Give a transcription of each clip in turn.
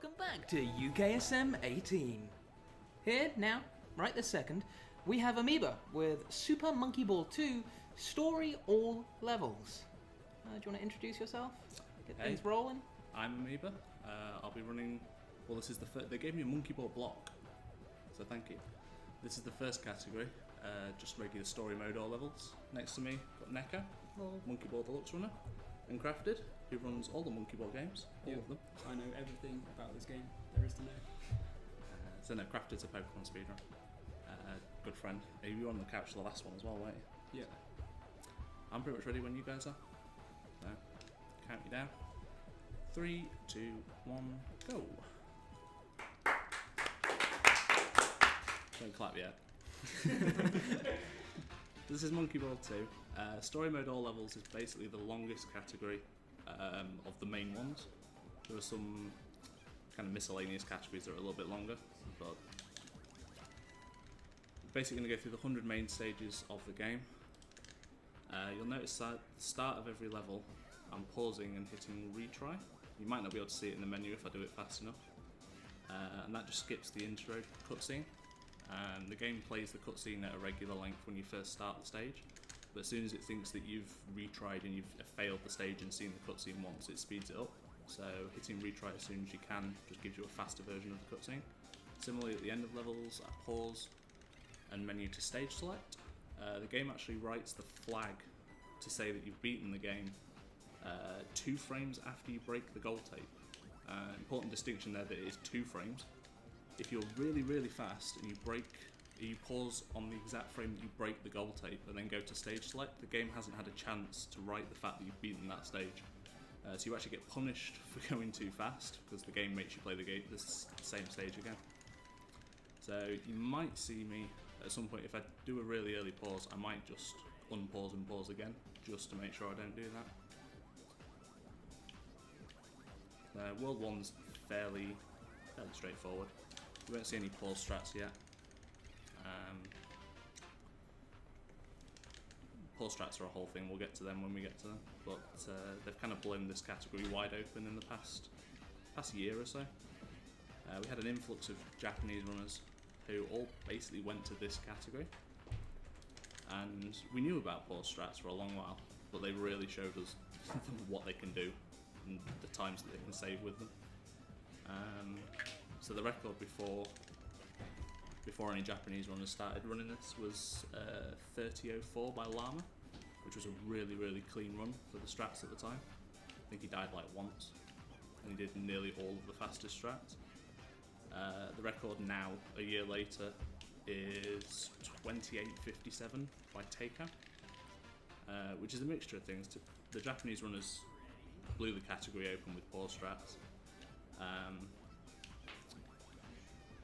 welcome back to UKSM 18. Here, now, right this second, we have Amoeba with Super Monkey Ball 2 Story All Levels. Do you want to introduce yourself? Get things rolling? I'm Amoeba. I'll be running... Well, this is the first... They gave me a Monkey Ball block, so thank you. This is the first category, just regular story mode all levels. Next to me, got Neko, Monkey Ball Deluxe runner, and Crafted, who runs all the Monkey Ball games, all of them. I know everything about this game there is to know. So no, Crafted's a Pokemon speedrun. Good friend. You were on the couch for the last one as well, weren't you? Yeah. I'm pretty much ready when you guys are. So, count you down. 3, 2, 1, go. Don't clap yet. This is Monkey Ball 2. Story mode all levels is basically the longest category of the main ones. There are some kind of miscellaneous categories that are a little bit longer, but basically going to go through the 100 main stages of the game. You'll notice at the start of every level I'm pausing and hitting retry. You might not be able to see it in the menu if I do it fast enough, and that just skips the intro cutscene. And the game plays the cutscene at a regular length when you first start the stage, but as soon as it thinks that you've retried and you've failed the stage and seen the cutscene once, it speeds it up. So hitting retry as soon as you can just gives you a faster version of the cutscene. Similarly, at the end of levels, I pause and menu to stage select. The game actually writes the flag to say that you've beaten the game 2 frames after you break the goal tape. Important distinction there that it is 2 frames. If you're really, really fast and you pause on the exact frame that you break the goal tape and then go to stage select, the game hasn't had a chance to write the fact that you've beaten that stage. So you actually get punished for going too fast because the game makes you play the same stage again. So you might see me at some point, if I do a really early pause, I might just unpause and pause again just to make sure I don't do that. World 1's fairly straightforward. We won't see any pause strats yet. Pause strats are a whole thing, we'll get to them when we get to them, but they've kind of blown this category wide open in the past year or so. We had an influx of Japanese runners who all basically went to this category, and we knew about pause strats for a long while, but they really showed us what they can do and the times that they can save with them. So the record before any Japanese runners started running this was 30:04 by Llama, which was a really, really clean run for the strats at the time. I think he died like once, and he did nearly all of the fastest strats. The record now, a year later, is 28:57 by Teiko, which is a mixture of things. The Japanese runners blew the category open with pause strats.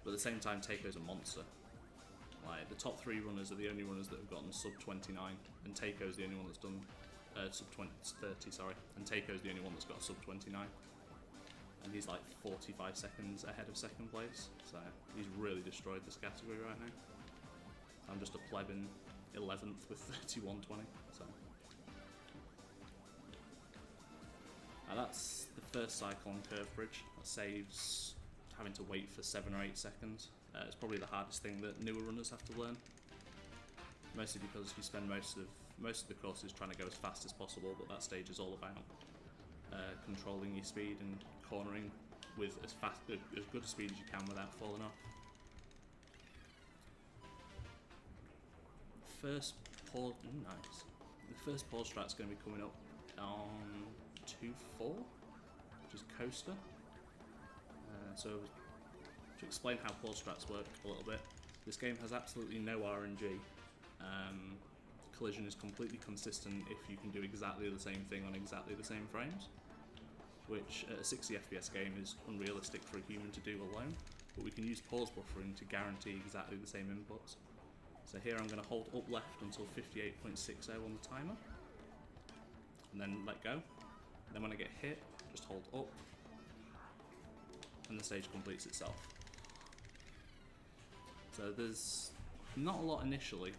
But at the same time, Teiko's a monster. Like, the top 3 runners are the only runners that have gotten sub 29, and Teiko's the only one that's done sub 30, sorry. And Teiko's the only one that's got sub 29, and he's like 45 seconds ahead of second place. So he's really destroyed this category right now. I'm just a pleb in 11th with 31:20. So, now that's the first cycle on Curve Bridge. That saves having to wait for 7 or 8 seconds. It's probably the hardest thing that newer runners have to learn, mostly because you spend most of the courses trying to go as fast as possible, but that stage is all about controlling your speed and cornering with as good a speed as you can without falling off. First pause, nice. The first pause strat's going to be coming up on 2-4, which is Coaster. So to explain how pause strats work a little bit, this game has absolutely no RNG. Collision is completely consistent if you can do exactly the same thing on exactly the same frames, which at a 60 FPS game is unrealistic for a human to do alone, but we can use pause buffering to guarantee exactly the same inputs. So here I'm going to hold up left until 58.60 on the timer, and then let go. And then when I get hit, just hold up, and the stage completes itself. So there's not a lot initially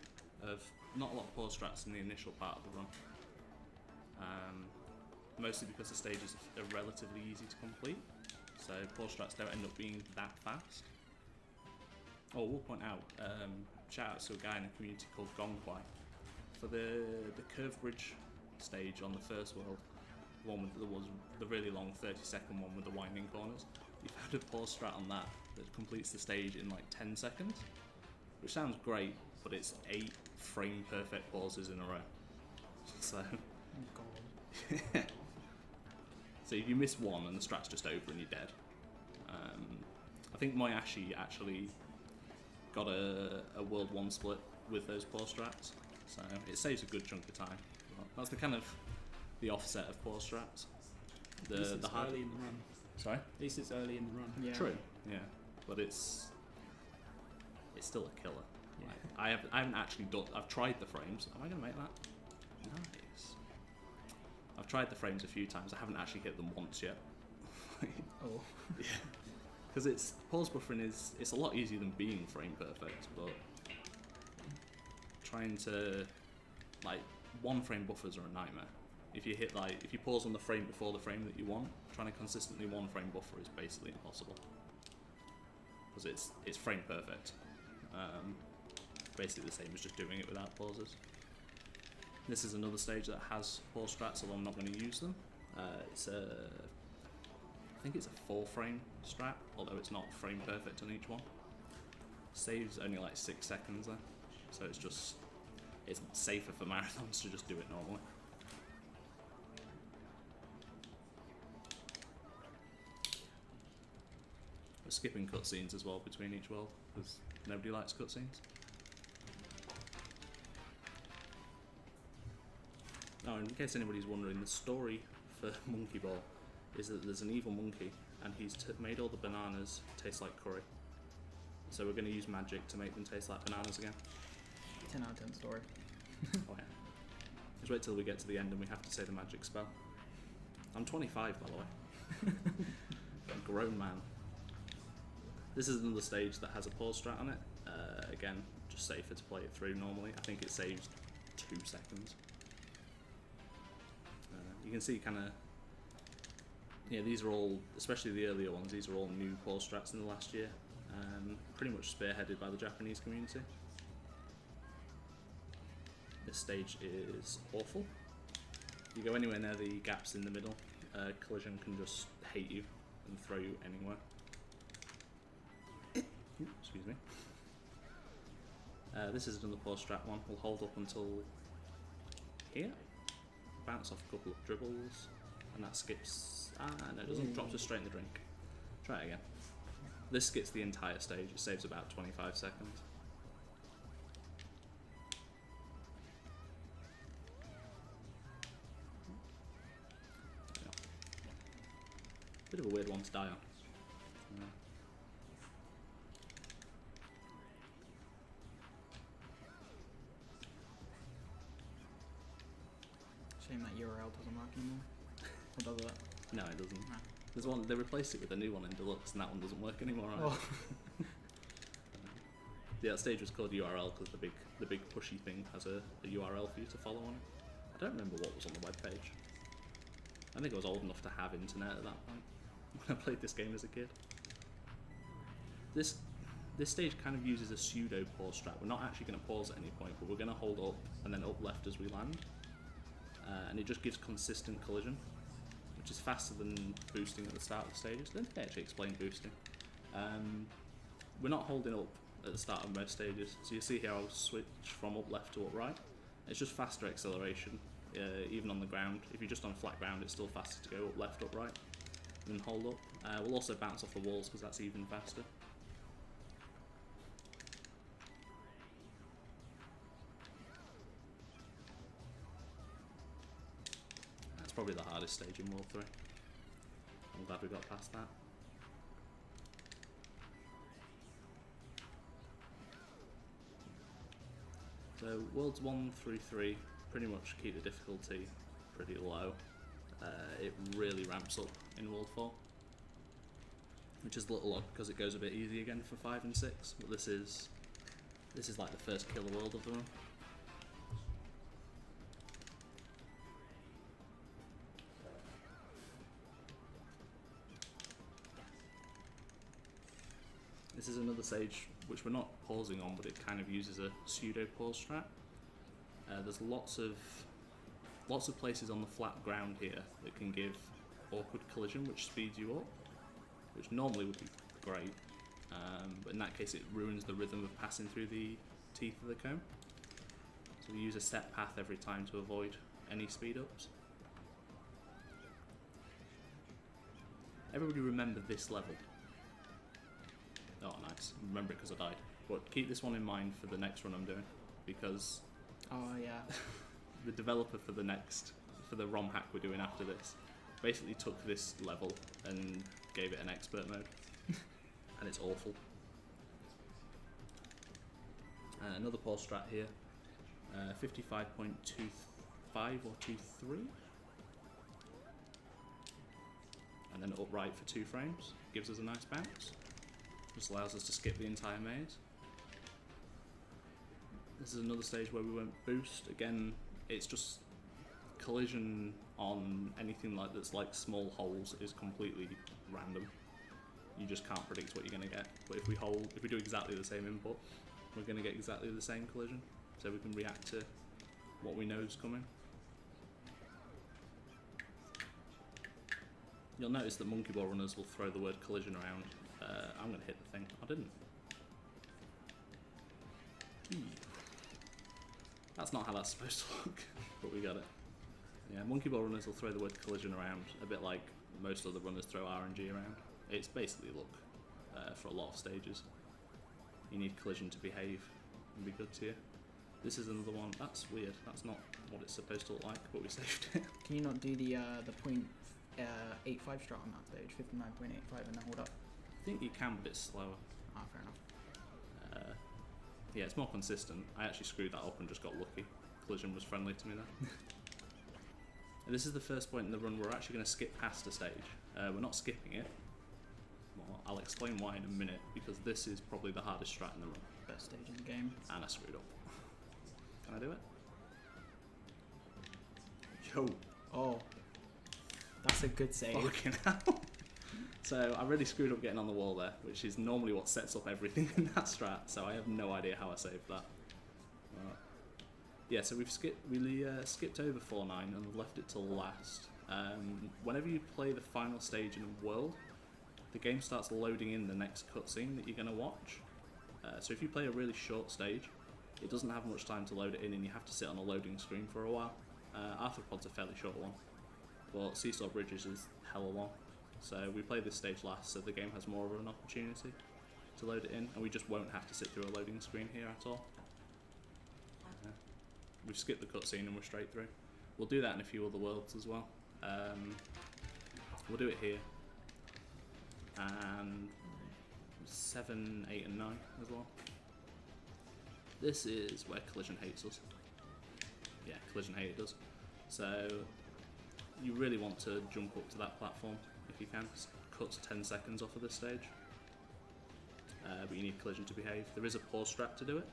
not a lot of pause strats in the initial part of the run. Mostly because the stages are relatively easy to complete. so pause strats don't end up being that fast. Oh, we'll point out, shout out to a guy in a community called Gongquai. For the curved bridge stage on the first world, the one with was the really long 30-second one with the winding corners, you found a pause strat on that completes the stage in like 10 seconds, which sounds great, but it's 8 frame perfect pauses in a row. So, God. so if you miss one and the strat's just over and you're dead. I think Moyashi actually got a World 1 split with those pause strats, so it saves a good chunk of time. That's the kind of the offset of pause strats. At least it's early in the run. Sorry? At least it's early in the run. Yeah. True. Yeah, but it's still a killer. Yeah. Like, I haven't actually done. I've tried the frames. Am I going to make that? Nice. I've tried the frames a few times. I haven't actually hit them once yet. Oh. Yeah. Because it's pause buffering it's a lot easier than being frame perfect, but trying to like one frame buffers are a nightmare. If you pause on the frame before the frame that you want, trying to consistently one frame buffer is basically impossible. Because it's frame perfect. Basically the same as just doing it without pauses. This is another stage that has pause strats, although I'm not going to use them. I think it's a 4-frame strat, although it's not frame perfect on each one. Saves only like 6 seconds there, so it's safer for marathons to just do it normally. We're skipping cutscenes as well between each world, because nobody likes cutscenes. Now, in case anybody's wondering, the story for Monkey Ball is that there's an evil monkey, and he's made all the bananas taste like curry. So we're going to use magic to make them taste like bananas again. 10 out of 10 story. Oh yeah. Just wait till we get to the end and we have to say the magic spell. I'm 25, by the way. A grown man. This is another stage that has a pause strat on it. Again, just safer to play it through normally. I think it saves 2 seconds. You can see kind of, these are all, especially the earlier ones, these are all new pause strats in the last year. Pretty much spearheaded by the Japanese community. This stage is awful. You go anywhere near the gaps in the middle, collision can just hate you and throw you anywhere. Excuse me. This is another pause strat one. We'll hold up until here, bounce off a couple of dribbles, and that skips. No, it doesn't. Drops us straight in the drink. Try it again. This skips the entire stage. It saves about 25 seconds. Yeah. Bit of a weird one to die on. Shame that URL doesn't work anymore. Or does it? No, it doesn't. No. There's one. They replaced it with a new one in Deluxe, and that one doesn't work anymore. Right? Oh. Yeah, that stage was called URL because the big pushy thing has a URL for you to follow on it. I don't remember what was on the webpage. I think I was old enough to have internet at that point when I played this game as a kid. This stage kind of uses a pseudo pause strat. We're not actually going to pause at any point, but we're going to hold up and then up left as we land, and it just gives consistent collision, which is faster than boosting at the start of the stages. I don't think they actually explained boosting. We're not holding up at the start of most stages, so you see here I'll switch from up left to up right. It's just faster acceleration, even on the ground. If you're just on flat ground, it's still faster to go up left, up right, and then hold up. We'll also bounce off the walls because that's even faster. That's probably the hardest stage in World 3. I'm glad we got past that. So Worlds 1 through 3 pretty much keep the difficulty pretty low. It really ramps up in World 4, which is a little odd because it goes a bit easy again for 5 and 6, but this is like the first killer world of the run. This is another stage which we're not pausing on, but it kind of uses a pseudo pause strat. There's lots of places on the flat ground here that can give awkward collision, which speeds you up, which normally would be great, but in that case it ruins the rhythm of passing through the teeth of the cone. So we use a set path every time to avoid any speed ups. Everybody remember this level. Oh, nice. Remember it because I died. But keep this one in mind for the next run I'm doing, because Oh yeah. the developer for the ROM hack we're doing after this basically took this level and gave it an expert mode, and it's awful. Another pause strat here, 55.25 or 23, and then upright for 2 frames, gives us a nice bounce. Just allows us to skip the entire maze. This is another stage where we won't boost. Again, it's just collision on anything that's like small holes is completely random. You just can't predict what you're going to get. But if we do exactly the same input, we're going to get exactly the same collision. So we can react to what we know is coming. You'll notice that monkey ball runners will throw the word collision around. I'm going to hit the thing. I didn't. That's not how that's supposed to look, but we got it. Yeah, monkey ball runners will throw the word collision around a bit like most other runners throw RNG around. It's basically luck for a lot of stages. You need collision to behave and be good to you. This is another one. That's weird. That's not what it's supposed to look like, but we saved it. Can you not do the .85 strat on that stage? 59.85 and then hold up. I think you can, but it's slower. Ah, fair enough. Yeah, it's more consistent. I actually screwed that up and just got lucky. Collision was friendly to me there. And this is the first point in the run where we're actually going to skip past a stage. We're not skipping it. Well, I'll explain why in a minute, because this is probably the hardest strat in the run. Best stage in the game. And I screwed up. Can I do it? Yo! Oh. That's a good save. Fucking hell. So I really screwed up getting on the wall there, which is normally what sets up everything in that strat, so I have no idea how I saved that. Yeah, so we've skipped over 4-9 and left it till last. Whenever you play the final stage in a world, the game starts loading in the next cutscene that you're going to watch. So if you play a really short stage, it doesn't have much time to load it in and you have to sit on a loading screen for a while. Arthropod's a fairly short one, but Seesaw Bridges is hella long. So we play this stage last, so the game has more of an opportunity to load it in, and we just won't have to sit through a loading screen here at all. We've skipped the cutscene and we're straight through. We'll do that in a few other worlds as well. We'll do it here. And 7, 8 and 9 as well. This is where Collision hates us. Yeah, Collision hated us. So you really want to jump up to that platform if you can. It cuts 10 seconds off of this stage. But you need Collision to behave. There is a pause strat to do it,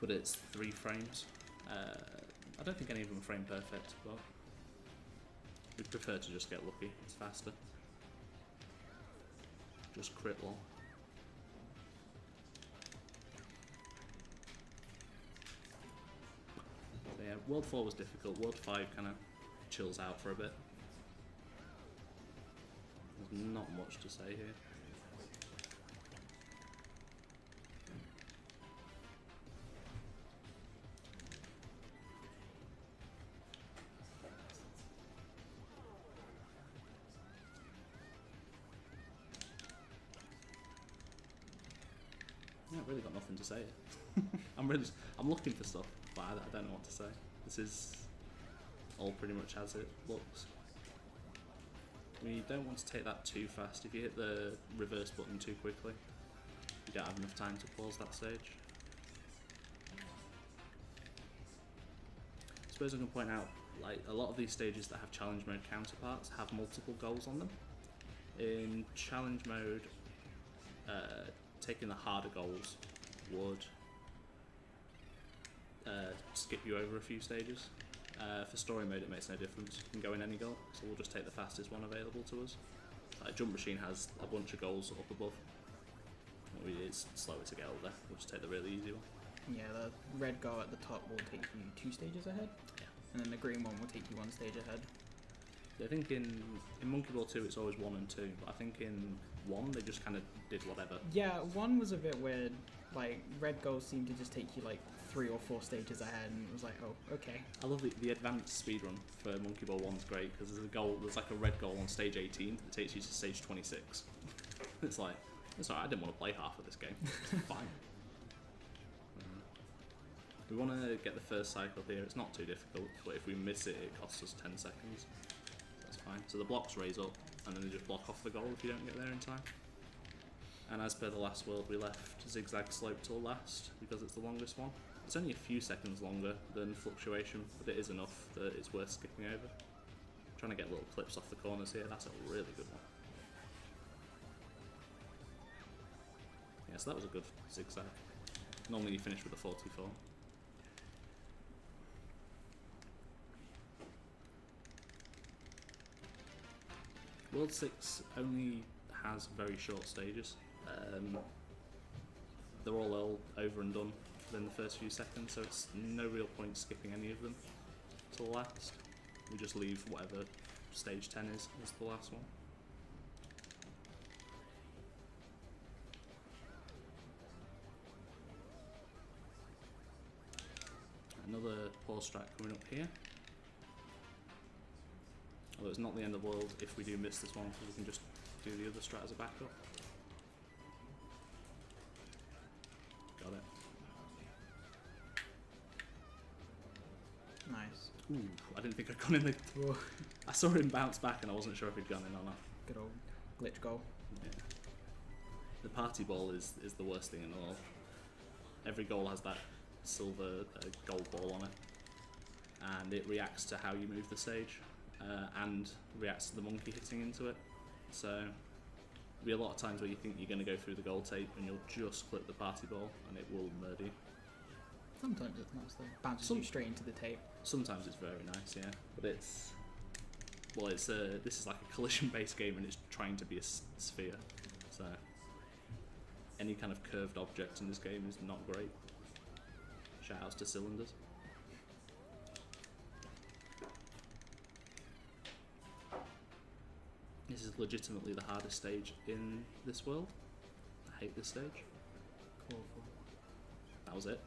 but it's 3 frames. I don't think any of them are frame perfect, but we'd prefer to just get lucky. It's faster. Just crit roll. So yeah, World 4 was difficult. World 5 kind of chills out for a bit. There's not much to say here. Yeah, I've really got nothing to say. I'm looking for stuff, but I don't know what to say. This is all pretty much as it looks. We don't want to take that too fast. If you hit the reverse button too quickly, you don't have enough time to pause that stage. I suppose I can point out, like, a lot of these stages that have challenge mode counterparts have multiple goals on them. In challenge mode, taking the harder goals would skip you over a few stages. For story mode it makes no difference, you can go in any goal, so we'll just take the fastest one available to us. Jump Machine has a bunch of goals up above, it's slower to get up there. We'll just take the really easy one. Yeah, the red goal at the top will take you 2 stages ahead, Yeah. and then the green one will take you 1 stage ahead. I think in Monkey Ball 2 it's always 1 and 2, but I think in 1 they just kind of did whatever. Yeah, 1 was a bit weird. Like, red goals seemed to just take you like 3 or 4 stages ahead, and it was like, oh, okay. I love the advanced speedrun for Monkey Ball 1's great, because there's like a red goal on stage 18 that takes you to stage 26. It's like, it's alright, I didn't want to play half of this game. It's fine. We want to get the first cycle here. It's not too difficult, but if we miss it, it costs us 10 seconds. That's fine. So the blocks raise up, and then they just block off the goal if you don't get there in time. And as per the last world, we left Zigzag Slope till last, because it's the longest one. It's only a few seconds longer than Fluctuation, but it is enough that it's worth skipping over. I'm trying to get little clips off the corners here. That's a really good one. Yeah, so that was a good zigzag. Normally you finish with a 44. World 6 only has very short stages. They're all over and done within the first few seconds, so it's no real point skipping any of them till last. We just leave whatever stage 10 is as the last one. Another pause strat coming up here. Although it's not the end of the world if we do miss this one, because we can just do the other strat as a backup. Got it. Nice. Ooh, I didn't think I'd gone in the... Whoa. I saw him bounce back and I wasn't sure if he'd gone in or not. Good old glitch goal. Yeah. The party ball is the worst thing in the world. Every goal has that silver gold ball on it, and it reacts to how you move the stage, and reacts to the monkey hitting into it. So there'll be a lot of times where you think you're going to go through the gold tape and you'll just clip the party ball and it will murder you. Sometimes it's nice though. Bounces you straight into the tape. Sometimes it's very nice, yeah, but it's this is like a collision-based game and it's trying to be a sphere, so any kind of curved object in this game is not great. Shoutouts to cylinders. This is legitimately the hardest stage in this world. I hate this stage. Awful. That was it.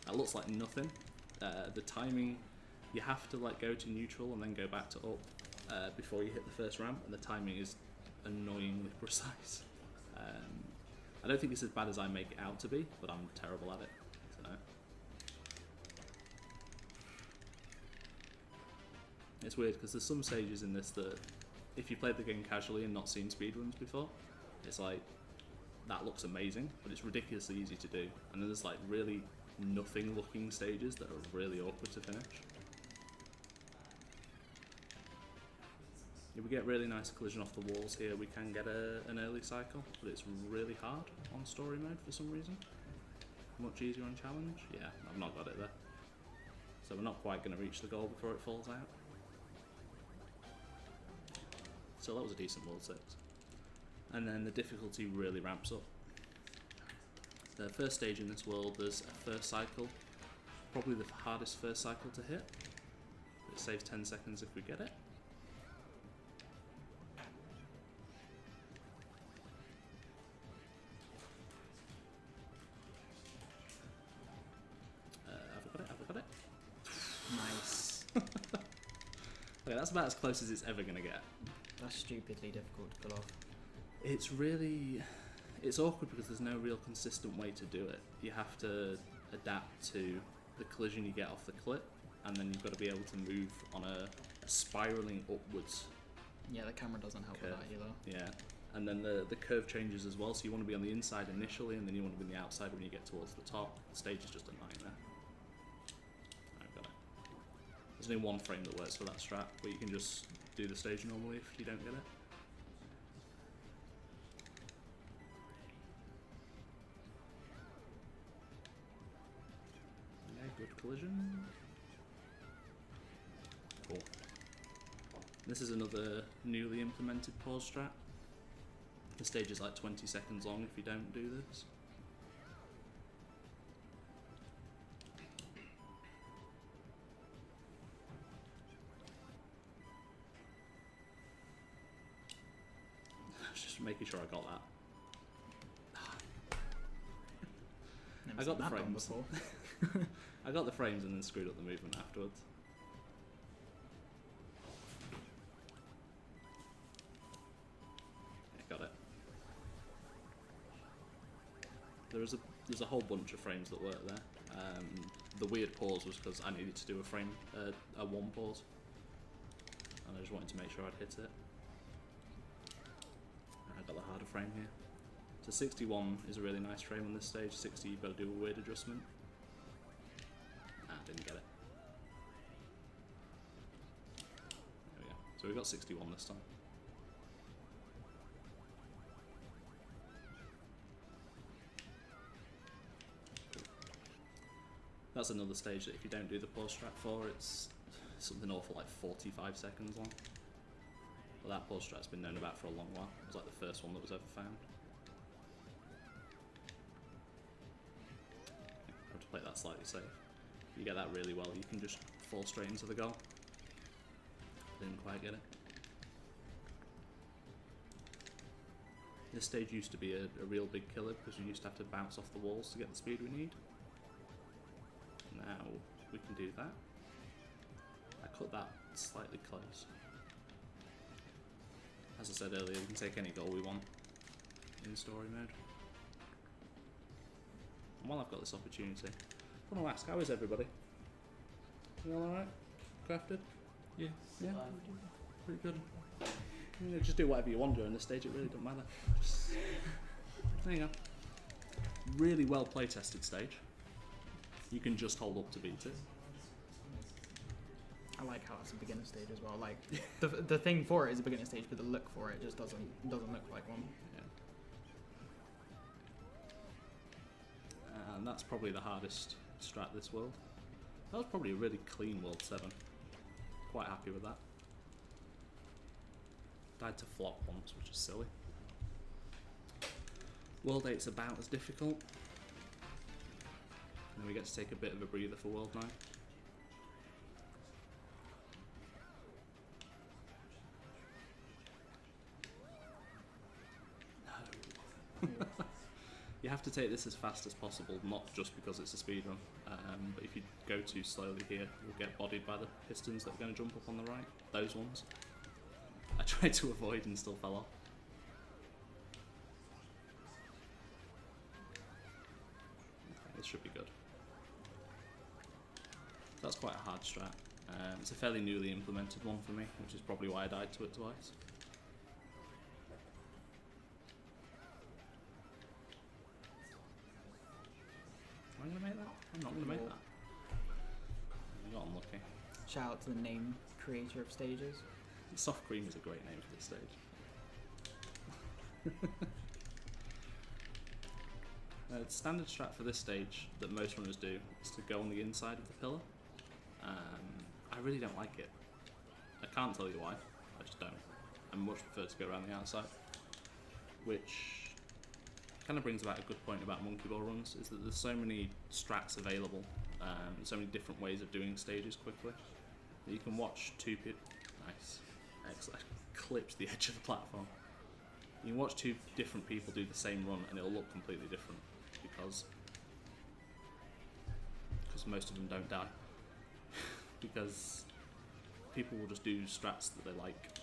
That looks like nothing. The timing, you have to like go to neutral and then go back to up before you hit the first ramp, and the timing is annoyingly precise. I don't think it's as bad as I make it out to be, but I'm terrible at it. So. It's weird because there's some stages in this that if you played the game casually and not seen speedruns before, it's like, that looks amazing, but it's ridiculously easy to do. And then there's like really nothing looking stages that are really awkward to finish. If we get really nice collision off the walls here, we can get an early cycle, but it's really hard on story mode for some reason. Much easier on challenge. Yeah, I've not got it there. So we're not quite going to reach the goal before it falls out. So that was a decent World 6. And then the difficulty really ramps up. The first stage in this world, there's a first cycle, probably the hardest first cycle to hit. It saves 10 seconds if we get it. Have I got it? Nice. Okay, that's about as close as it's ever going to get. That's stupidly difficult to pull off. It's awkward because there's no real consistent way to do it. You have to adapt to the collision you get off the clip, and then you've got to be able to move on a spiraling upwards. Yeah, the camera doesn't help with that either. Yeah, and then the curve changes as well, so you want to be on the inside initially, and then you want to be on the outside when you get towards the top. The stage is just a nightmare. I've got it. There's only one frame that works for that strat, but you can just do the stage normally if you don't get it. Yeah, good collision. Cool. This is another newly implemented pause strat. The stage is like 20 seconds long if you don't do this. Just making sure I got that. Never I got seen the that done frames. before. I got the frames and then screwed up the movement afterwards. Yeah, got it. There's a whole bunch of frames that work there. The weird pause was because I needed to do a one pause, and I just wanted to make sure I'd hit it. I got the harder frame here. So 61 is a really nice frame on this stage. 60 you've got to do a weird adjustment. Didn't get it. There we go. So we got 61 this time. Cool. That's another stage that if you don't do the pause strat for, it's something awful like 45 seconds long. Well, that pause strat's been known about for a long while. It was like the first one that was ever found. I have to play that slightly safe. If you get that really well, you can just fall straight into the goal. Didn't quite get it. This stage used to be a real big killer because we used to have to bounce off the walls to get the speed we need. Now we can do that. I cut that slightly close. As I said earlier, we can take any goal we want in story mode. And while I've got this opportunity, I want to ask, how is everybody? You all alright? Crafted? Yeah. Yeah? Pretty good. You know, just do whatever you want during this stage, it really doesn't matter. Just, there you go. Really well play tested stage. You can just hold up to beat it. I like how it's a beginner stage as well. Like the thing for it is a beginner stage, but the look for it just doesn't look like one. Yeah. And that's probably the hardest strat this world. That was probably a really clean World 7. Quite happy with that. Died to flop once, which is silly. World 8's about as difficult. And then we get to take a bit of a breather for World 9. You have to take this as fast as possible, not just because it's a speedrun, but if you go too slowly here, you'll get bodied by the pistons that are going to jump up on the right. Those ones. I tried to avoid and still fell off. Okay, this should be good. That's quite a hard strat. It's a fairly newly implemented one for me, which is probably why I died to it twice. Am I going to make that? I'm not going to make that. I got unlucky. Shout out to the name creator of stages. Soft Cream is a great name for this stage. The standard strat for this stage that most runners do is to go on the inside of the pillar. I really don't like it. I can't tell you why, I just don't. I much prefer to go around the outside. Which kind of brings about a good point about monkey ball runs, is that there's so many strats available, so many different ways of doing stages quickly, that you can watch two people. Nice. Excellent. Clipped the edge of the platform. You can watch two different people do the same run and it'll look completely different because most of them don't die. Because people will just do strats that they like.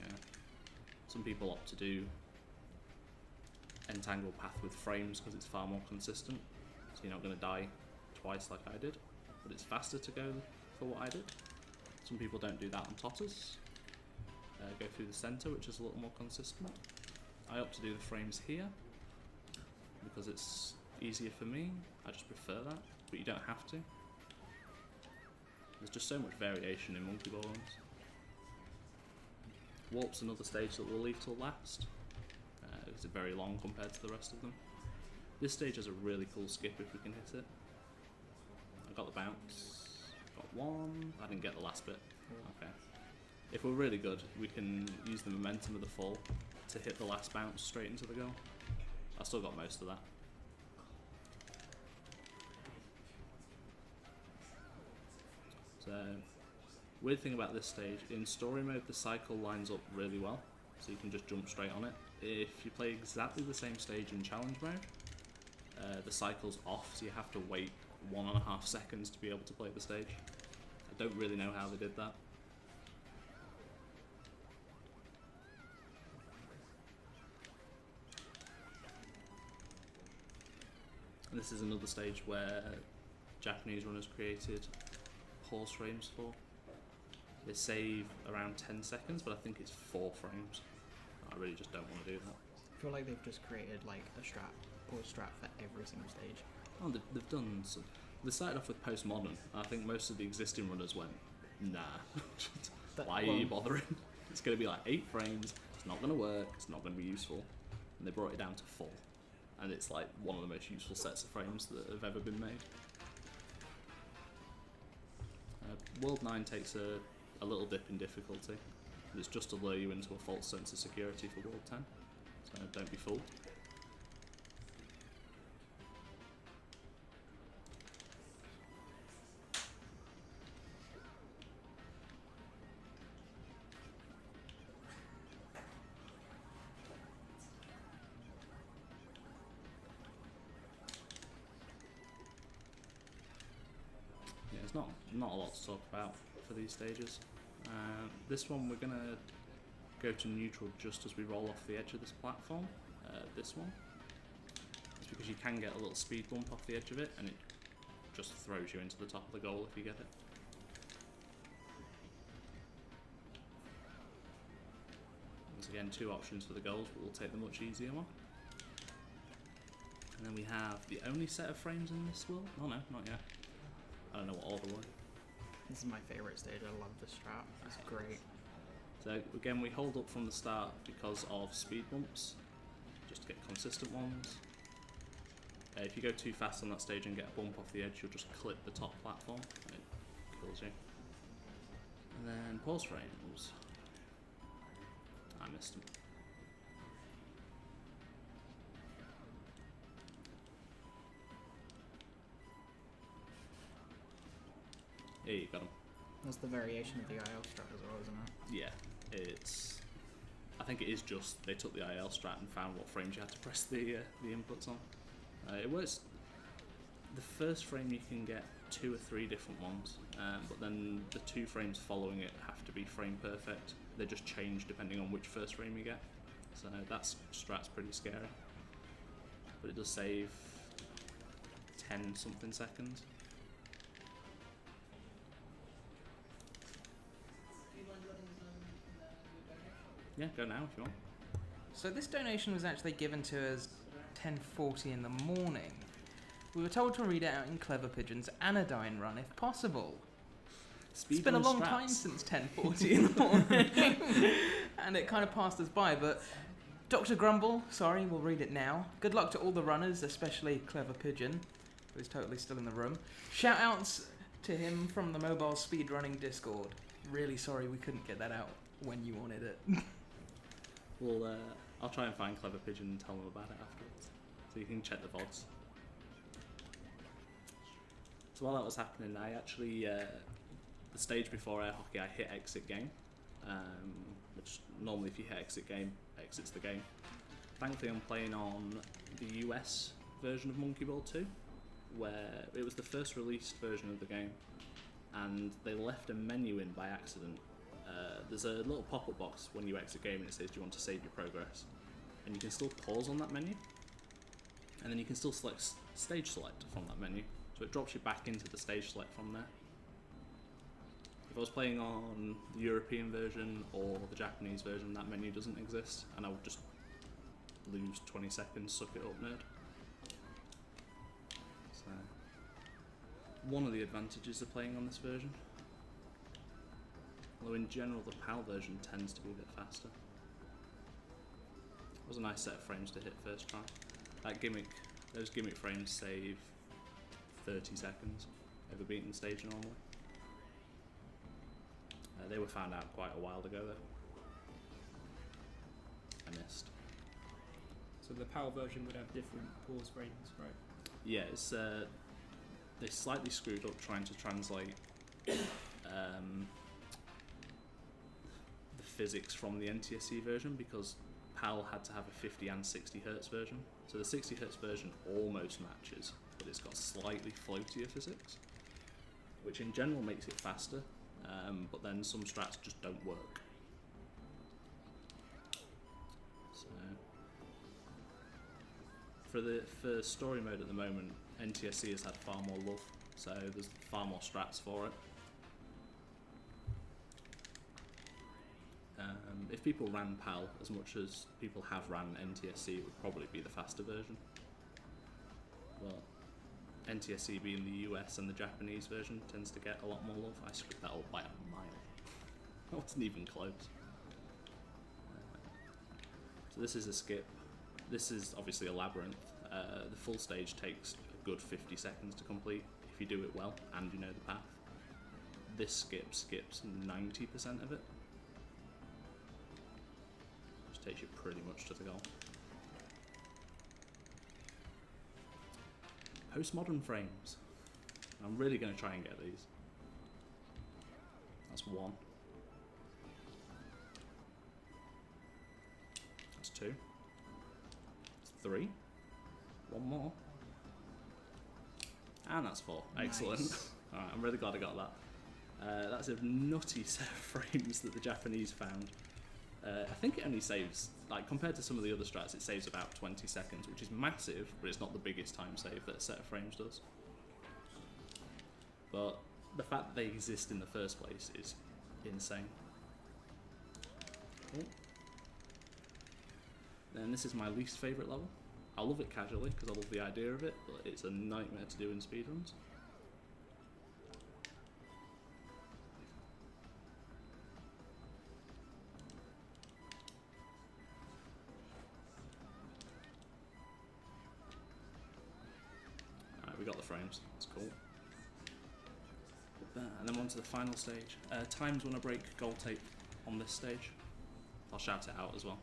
Yeah. Some people opt to do entangle path with frames because it's far more consistent, so you're not going to die twice like I did, but it's faster to go for what I did. Some people don't do that on totters, go through the centre, which is a little more consistent. I opt to do the frames here because it's easier for me. I just prefer that, but you don't have to. There's just so much variation in monkey ball runs. Warp's another stage that we'll leave till last. It's very long compared to the rest of them. This stage has a really cool skip if we can hit it. I got the bounce. Got one. I didn't get the last bit. Okay. If we're really good, we can use the momentum of the fall to hit the last bounce straight into the goal. I still got most of that. So, weird thing about this stage, in story mode the cycle lines up really well, so you can just jump straight on it. If you play exactly the same stage in challenge mode, the cycle's off, so you have to wait 1.5 seconds to be able to play the stage. I don't really know how they did that. And this is another stage where Japanese runners created pause frames for. They save around 10 seconds, but I think it's 4 frames. I really just don't want to do that. I feel like they've just created like a pause strat for every single stage. Oh, they've done some. They started off with postmodern. I think most of the existing runners went, nah. Why are you bothering? It's going to be like 8 frames. It's not going to work. It's not going to be useful. And they brought it down to 4. And it's like one of the most useful sets of frames that have ever been made. World 9 takes a little dip in difficulty. It's just to lure you into a false sense of security for World 10. So don't be fooled. Yeah, there's not a lot to talk about for these stages. This one we're gonna go to neutral just as we roll off the edge of this platform. This one, it's because you can get a little speed bump off the edge of it, and it just throws you into the top of the goal if you get it. Once again, 2 options for the goals, but we'll take the much easier one. And then we have the only set of frames in this world. Oh no, not yet. I don't know what order we're in. This is my favourite stage. I love this strat. It's great. So again, we hold up from the start because of speed bumps, just to get consistent ones. If you go too fast on that stage and get a bump off the edge, you'll just clip the top platform and it kills you. And then pause frames. I missed them. Yeah, you got them. That's the variation of the IL strat as well, isn't it? Yeah, it's. I think it is just they took the IL strat and found what frames you had to press the inputs on. It works. The first frame you can get 2 or 3 different ones, but then the 2 frames following it have to be frame perfect. They just change depending on which first frame you get. So that strat's pretty scary, but it does save 10 something seconds. Yeah, go now if you want. So this donation was actually given to us 10:40 in the morning. We were told to read it out in Clever Pigeon's Anodyne run, if possible. It's been a long time since 10:40 in the morning, and it kind of passed us by. But Dr. Grumble, sorry, we'll read it now. Good luck to all the runners, especially Clever Pigeon, who's totally still in the room. Shout outs to him from the mobile speedrunning Discord. Really sorry we couldn't get that out when you wanted it. Well, I'll try and find Clever Pigeon and tell them about it afterwards, so you can check the VODs. So while that was happening, I actually, the stage before air hockey, I hit exit game, which normally if you hit exit game, exits the game. Thankfully I'm playing on the US version of Monkey Ball 2, where it was the first released version of the game, and they left a menu in by accident. There's a little pop-up box when you exit game and it says, do you want to save your progress? And you can still pause on that menu, and then you can still select stage select from that menu, so it drops you back into the stage select from there. If I was playing on the European version or the Japanese version, that menu doesn't exist, and I would just lose 20 seconds, suck it up, nerd. So, one of the advantages of playing on this version. Although in general the PAL version tends to be a bit faster. It was a nice set of frames to hit first try. Those gimmick frames save 30 seconds over beating the stage normally. They were found out quite a while ago, though. I missed. So the PAL version would have different pause frames, right? Yeah, it's they slightly screwed up trying to translate the physics from the NTSC version, because PAL had to have a 50 and 60 Hz version. So the 60 Hz version almost matches, but it's got slightly floatier physics, which in general makes it faster, but then some strats just don't work. So for story mode at the moment, NTSC has had far more love, so there's far more strats for it. If people ran PAL as much as people have ran NTSC, it would probably be the faster version. But NTSC being the US and the Japanese version tends to get a lot more love. I screwed that up by a mile. I wasn't even close. So this is a skip. This is obviously a labyrinth. The full stage takes a good 50 seconds to complete if you do it well and you know the path. This skip skips 90% of it. Which takes you pretty much to the goal. Postmodern frames. I'm really going to try and get these. That's one. That's two. That's three. One more. And that's four. Excellent. Nice. Alright, I'm really glad I got that. That's a nutty set of frames that the Japanese found. I think it only saves, like compared to some of the other strats, it saves about 20 seconds, which is massive, but it's not the biggest time save that a set of frames does. But the fact that they exist in the first place is insane. Cool. Then this is my least favourite level. I love it casually because I love the idea of it, but it's a nightmare to do in speedruns. Alright, we got the frames, that's cool. And then on to the final stage. Times when I break gold tape on this stage. I'll shout it out as well.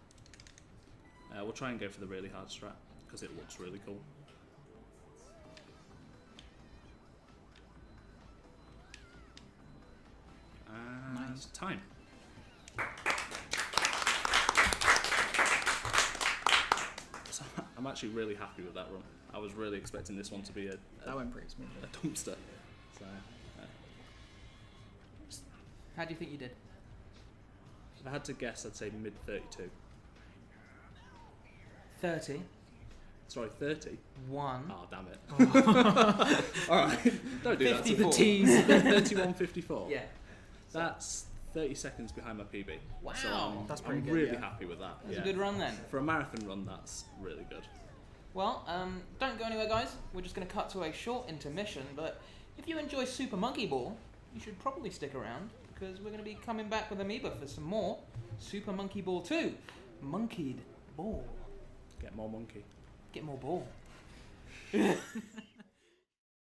We'll try and go for the really hard strat, because it looks really cool. And Nice. time. So I'm actually really happy with that run. I was really expecting this one to be a That went pretty smooth. dumpster. So, How do you think you did? if I had to guess, I'd say mid 32. 30. Sorry, 30. 1. Oh, damn it. Alright, don't do that to 54. me. 31.54. Yeah. That's 30 seconds behind my PB. Wow. So That's pretty I'm good, really yeah. happy with that. That's yeah. a good run then. For a marathon run, that's really good. Well, don't go anywhere, guys. We're just going to cut to a short intermission, but if you enjoy Super Monkey Ball, you should probably stick around, because we're going to be coming back with Amoeba for some more Super Monkey Ball 2. Monkeyed Ball. Get more monkey. Get more ball.